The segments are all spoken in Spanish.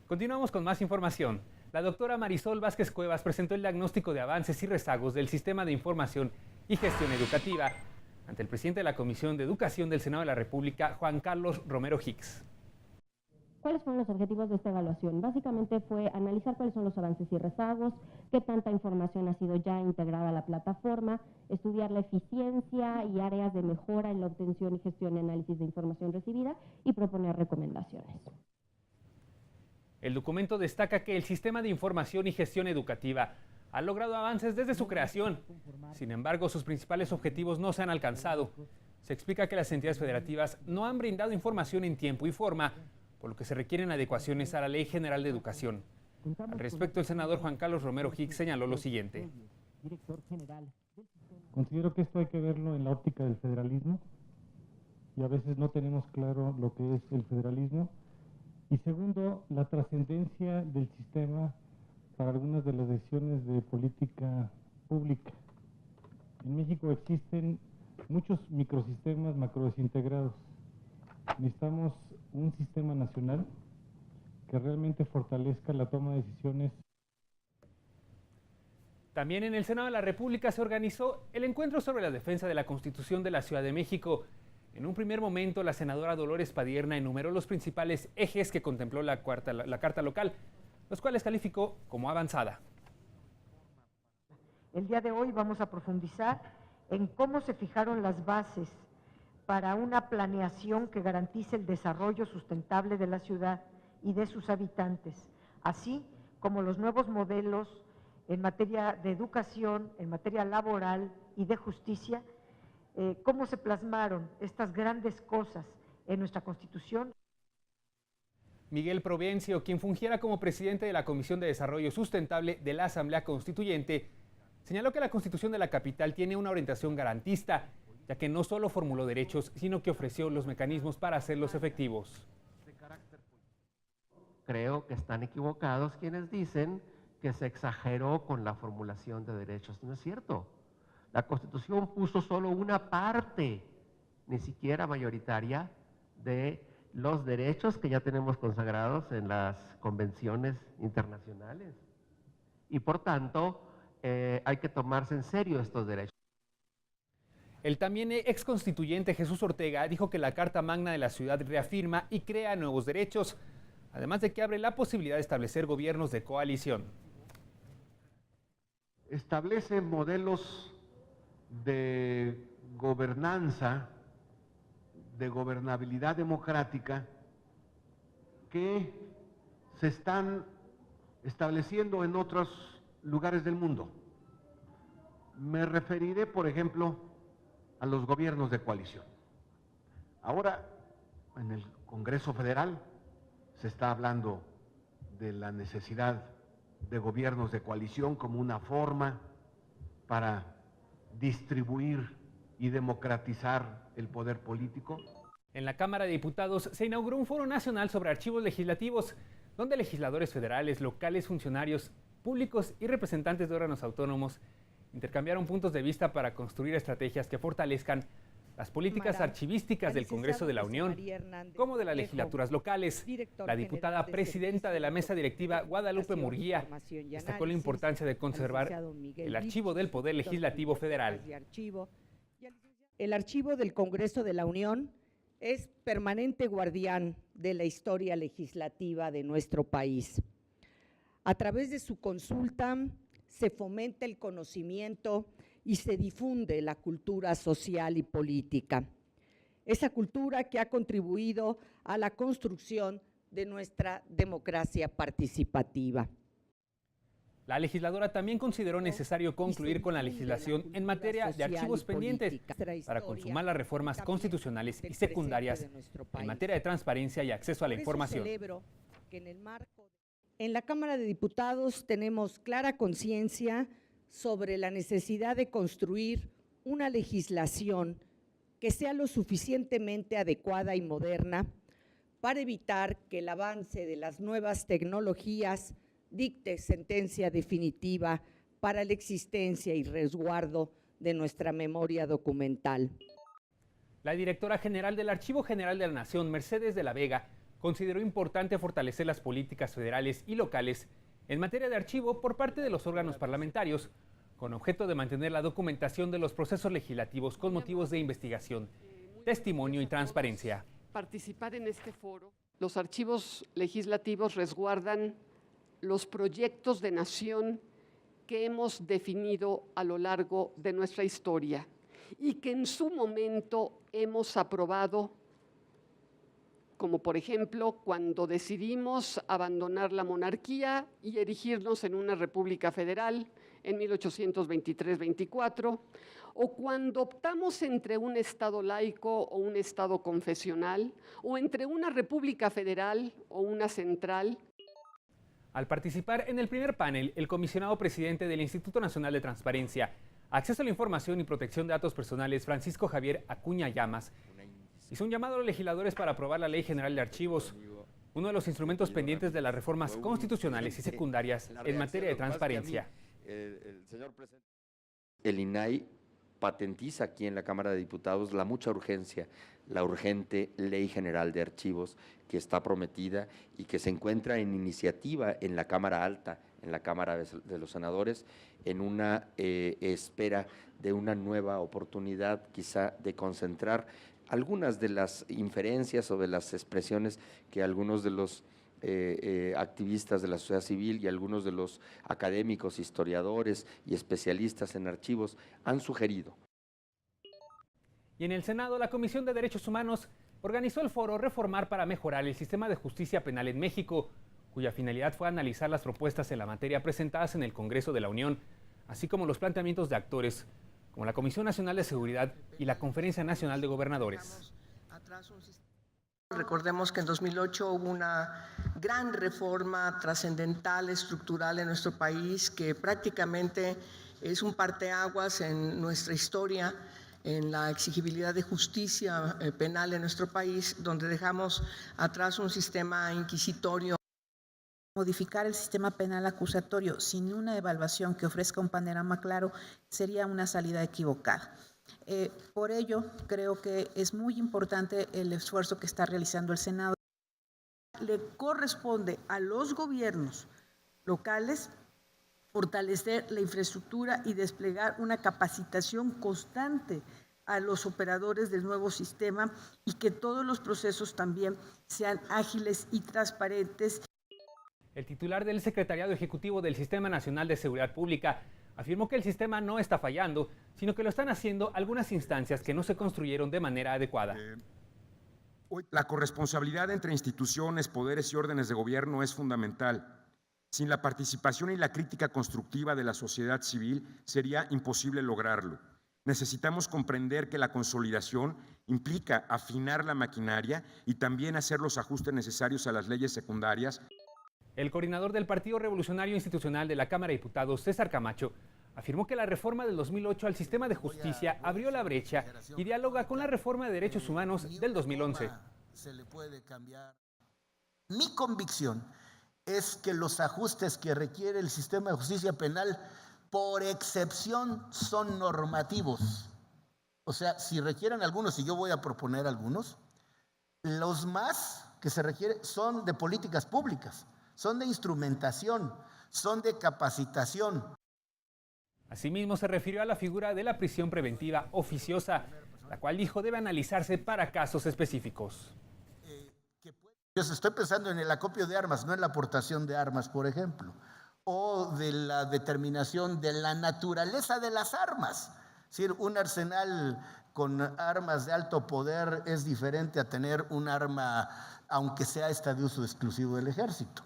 Continuamos con más información. La doctora Marisol Vázquez Cuevas presentó el diagnóstico de avances y rezagos del sistema de información y gestión educativa ante el presidente de la Comisión de Educación del Senado de la República, Juan Carlos Romero Hicks. ¿Cuáles fueron los objetivos de esta evaluación? Básicamente fue analizar cuáles son los avances y rezagos, qué tanta información ha sido ya integrada a la plataforma, estudiar la eficiencia y áreas de mejora en la obtención y gestión y análisis de información recibida y proponer recomendaciones. El documento destaca que el sistema de información y gestión educativa ha logrado avances desde su creación. Sin embargo, sus principales objetivos no se han alcanzado. Se explica que las entidades federativas no han brindado información en tiempo y forma, por lo que se requieren adecuaciones a la Ley General de Educación. Al respecto, el senador Juan Carlos Romero Hicks señaló lo siguiente. Considero que esto hay que verlo en la óptica del federalismo y a veces no tenemos claro lo que es el federalismo. Y segundo, la trascendencia del sistema para algunas de las decisiones de política pública. En México existen muchos microsistemas macrodesintegrados. Necesitamos un sistema nacional que realmente fortalezca la toma de decisiones. También en el Senado de la República se organizó el encuentro sobre la defensa de la Constitución de la Ciudad de México. En un primer momento, la senadora Dolores Padierna enumeró los principales ejes que contempló la Carta Local, los cuales calificó como avanzada. El día de hoy vamos a profundizar en cómo se fijaron las bases para una planeación que garantice el desarrollo sustentable de la ciudad y de sus habitantes, así como los nuevos modelos en materia de educación, en materia laboral y de justicia, cómo se plasmaron estas grandes cosas en nuestra Constitución. Miguel Provencio, quien fungiera como presidente de la Comisión de Desarrollo Sustentable de la Asamblea Constituyente, señaló que la Constitución de la capital tiene una orientación garantista, ya que no solo formuló derechos, sino que ofreció los mecanismos para hacerlos efectivos. Creo que están equivocados quienes dicen que se exageró con la formulación de derechos. No es cierto. La Constitución puso solo una parte, ni siquiera mayoritaria, de los derechos que ya tenemos consagrados en las convenciones internacionales. Y por tanto, hay que tomarse en serio estos derechos. El también ex constituyente Jesús Ortega dijo que la Carta Magna de la ciudad reafirma y crea nuevos derechos, además de que abre la posibilidad de establecer gobiernos de coalición. Establece modelos de gobernanza, de gobernabilidad democrática que se están estableciendo en otros lugares del mundo. Me referiré, por ejemplo, a los gobiernos de coalición. Ahora, en el Congreso Federal se está hablando de la necesidad de gobiernos de coalición como una forma para distribuir y democratizar el poder político. En la Cámara de Diputados se inauguró un foro nacional sobre archivos legislativos, donde legisladores federales, locales, funcionarios públicos y representantes de órganos autónomos intercambiaron puntos de vista para construir estrategias que fortalezcan las políticas archivísticas del Congreso de la Unión, como de las legislaturas locales. La diputada presidenta de la mesa directiva, Guadalupe Murguía, destacó la importancia de conservar el archivo del Poder Legislativo Federal. El archivo del Congreso de la Unión es permanente guardián de la historia legislativa de nuestro país. A través de su consulta se fomenta el conocimiento y se difunde la cultura social y política. Esa cultura que ha contribuido a la construcción de nuestra democracia participativa. La legisladora también consideró necesario concluir con la legislación en materia de archivos pendientes para consumar las reformas constitucionales y secundarias en materia de transparencia y acceso a la información. En la Cámara de Diputados tenemos clara conciencia sobre la necesidad de construir una legislación que sea lo suficientemente adecuada y moderna para evitar que el avance de las nuevas tecnologías dicte sentencia definitiva para la existencia y resguardo de nuestra memoria documental. La directora general del Archivo General de la Nación, Mercedes de la Vega, consideró importante fortalecer las políticas federales y locales en materia de archivo por parte de los órganos parlamentarios, con objeto de mantener la documentación de los procesos legislativos con motivos de investigación, testimonio y transparencia. Participar en este foro. Los archivos legislativos resguardan los proyectos de nación que hemos definido a lo largo de nuestra historia y que en su momento hemos aprobado, como por ejemplo cuando decidimos abandonar la monarquía y erigirnos en una república federal en 1823-24, o cuando optamos entre un Estado laico o un Estado confesional, o entre una república federal o una central. Al participar en el primer panel, el comisionado presidente del Instituto Nacional de Transparencia, Acceso a la Información y Protección de Datos Personales, Francisco Javier Acuña Llamas, hizo un llamado a los legisladores para aprobar la Ley General de Archivos, uno de los instrumentos pendientes de las reformas constitucionales y secundarias en materia de transparencia. El INAI patentiza aquí en la Cámara de Diputados la mucha urgencia, la urgente Ley General de Archivos que está prometida y que se encuentra en iniciativa en la Cámara Alta, en la Cámara de los Senadores, en una espera de una nueva oportunidad quizá de concentrar algunas de las inferencias o de las expresiones que algunos de los activistas de la sociedad civil y algunos de los académicos, historiadores y especialistas en archivos han sugerido. Y en el Senado, la Comisión de Derechos Humanos organizó el foro Reformar para mejorar el sistema de justicia penal en México, cuya finalidad fue analizar las propuestas en la materia presentadas en el Congreso de la Unión, así como los planteamientos de actores, como la Comisión Nacional de Seguridad y la Conferencia Nacional de Gobernadores. Recordemos que en 2008 hubo una gran reforma trascendental, estructural en nuestro país, que prácticamente es un parteaguas en nuestra historia, en la exigibilidad de justicia penal en nuestro país, donde dejamos atrás un sistema inquisitorio. Modificar el sistema penal acusatorio sin una evaluación que ofrezca un panorama claro sería una salida equivocada. Por ello, creo que es muy importante el esfuerzo que está realizando el Senado. Le corresponde a los gobiernos locales fortalecer la infraestructura y desplegar una capacitación constante a los operadores del nuevo sistema y que todos los procesos también sean ágiles y transparentes. El titular del Secretariado Ejecutivo del Sistema Nacional de Seguridad Pública afirmó que el sistema no está fallando, sino que lo están haciendo algunas instancias que no se construyeron de manera adecuada. La corresponsabilidad entre instituciones, poderes y órdenes de gobierno es fundamental. Sin la participación y la crítica constructiva de la sociedad civil sería imposible lograrlo. Necesitamos comprender que la consolidación implica afinar la maquinaria y también hacer los ajustes necesarios a las leyes secundarias. El coordinador del Partido Revolucionario Institucional de la Cámara de Diputados, César Camacho, afirmó que la reforma del 2008 al sistema de justicia abrió la brecha y dialoga con la reforma de derechos humanos del 2011. Se le puede cambiar. Mi convicción es que los ajustes que requiere el sistema de justicia penal, por excepción, son normativos. O sea, si requieren algunos, y yo voy a proponer algunos, los más que se requieren son de políticas públicas, son de instrumentación, son de capacitación. Asimismo, se refirió a la figura de la prisión preventiva oficiosa, la cual dijo debe analizarse para casos específicos. Yo estoy pensando en el acopio de armas, no en la aportación de armas, por ejemplo, o de la determinación de la naturaleza de las armas. Es decir, un arsenal con armas de alto poder es diferente a tener un arma, aunque sea esta de uso exclusivo del ejército.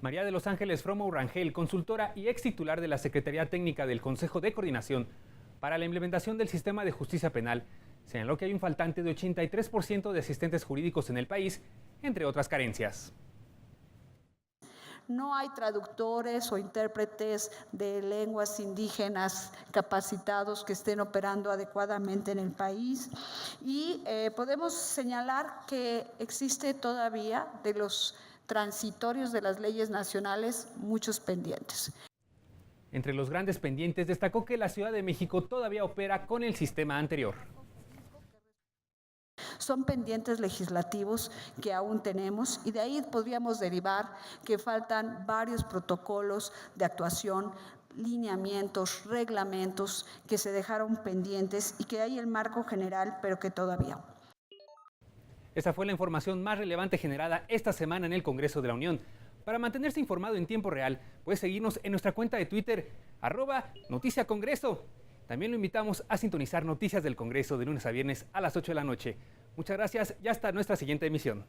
María de los Ángeles Fromo Rangel, consultora y ex titular de la Secretaría Técnica del Consejo de Coordinación para la implementación del sistema de justicia penal, señaló que hay un faltante de 83% de asistentes jurídicos en el país, entre otras carencias. No hay traductores o intérpretes de lenguas indígenas capacitados que estén operando adecuadamente en el país y podemos señalar que existe todavía de los transitorios de las leyes nacionales muchos pendientes. Entre los grandes pendientes destacó que la Ciudad de México todavía opera con el sistema anterior. Son pendientes legislativos que aún tenemos y de ahí podríamos derivar que faltan varios protocolos de actuación, lineamientos, reglamentos que se dejaron pendientes y que hay el marco general, pero que todavía. Esa fue la información más relevante generada esta semana en el Congreso de la Unión. Para mantenerse informado en tiempo real, puede seguirnos en nuestra cuenta de Twitter, @NoticiaCongreso. También lo invitamos a sintonizar Noticias del Congreso de lunes a viernes a las 8 de la noche. Muchas gracias y hasta nuestra siguiente emisión.